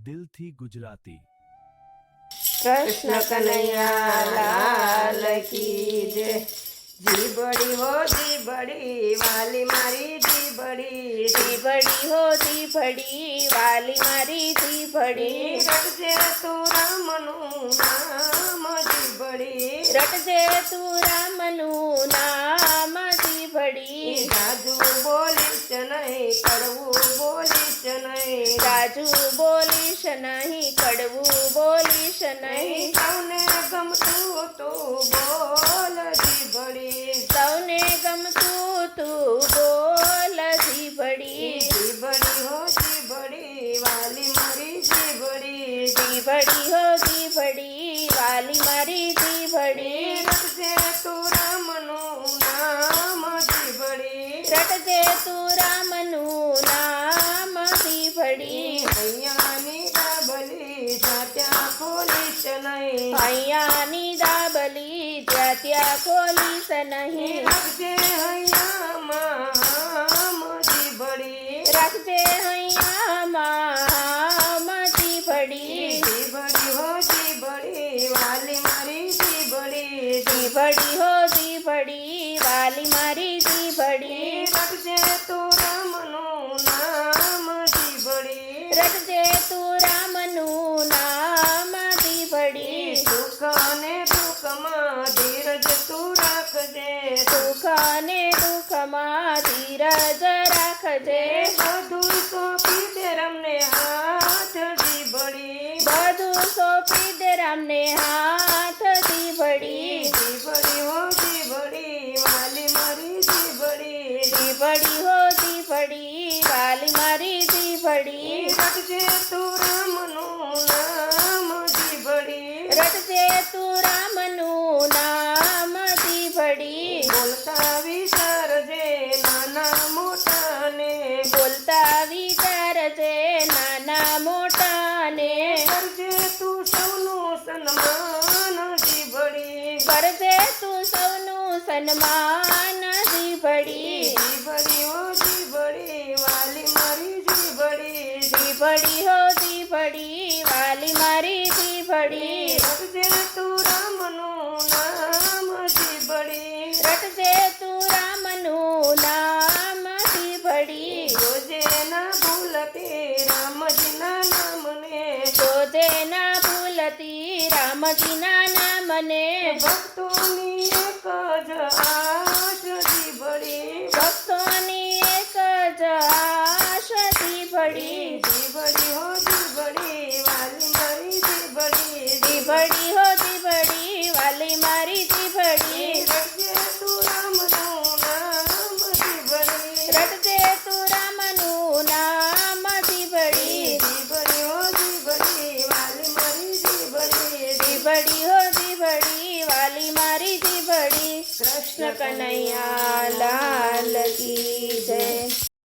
દિલથી ગુજરાતી। कृष्ण कन्हैया लाल की जय। जी बड़ी हो जी बड़ी वाली मारी जी बड़ी जी बड़ी हो जी बड़ी वाली मारी जी बड़ी रटजे तू रामनु नाम जी बड़ी रटजे तू रामनु नाम जी बड़ी राजू बोलीश नहीं कड़वू बोलीश नहीं राजू बोलीश नहीं कड़वू बोलीश नहीं सौने गमतू तू बोल जी बड़ी सौने गमतू तू बोल जी बड़ी जी बड़ी हो जी बड़ी वाली मारी जी बड़ी जी बड़ी हो जी बड़ी वाली मारी जी बड़ी रटजे तू रामनु नाम जी बड़ी रटजे तू रामनु नाम जी बड़ी हैयानी दाबली जात्या खोलीश नहीं हैयानी दाबली जात्या खोलीस नहीं रखजे हैया माम जी बड़ी रखजे हैया माम जी बड़ी जी बड़ी हो जी बड़ी वाली मारी जी बड़ी जी बड़ी हो जी बड़ी वाली मारी जी बड़ी रखजे तू रामनु नाम जी बड़ी रटजे तू रामनु नाम जी बड़ी दुख ने दुख मां धीरज तू રાખજે સુખ ને દુઃખમાં ધીરજ રાખજે બધું સોંપી દે રમને હાથ જી બળી બધું સોંપી દે રામને હાથથી બળી જી બળી હો જી બળી વાલી મારી જી બળી જી બળી હો જી બળી વાલી મારી જી બળી રટજે તું રામનું નામ જી બળી રટજે તું રામનું નામ જી બળી બોલતા વિચારજે નાના મોટાને બોલતા વિચારજે નાના મોટાને કરજે તું સૌનું સન્માન જી બળી કરજે તું સૌનું સન્માન જી બળી જી બળી હો જી બળી વાલી મારી જી બળી જી બળી હો જી બળી વાલી મારી જી બળી રટજે તું રામનું નામ જી બળી રટજે તું રામનું નામ જી બળી રોજે ના ભૂલતી રામજીના નામને જોજે ના ભૂલતી રામજીના નામને ભક્તોની એક જ આશ જી બળી ભક્તોની એક જ આશ જી બળી જી બળી હો જી બળી વાલી મારી જી બળી જી બળી હો જી બળી વાલી મારી જી બળી રટજે તું રામનું નામ જી બળી રટજે તું રામનું નામ જી બળી જી બળી હો જી બળી વાલી મારી જી બળી જી બળી હો જી બળી વાલી મારી જી બળી કૃષ્ણ કનૈયા લાલ કી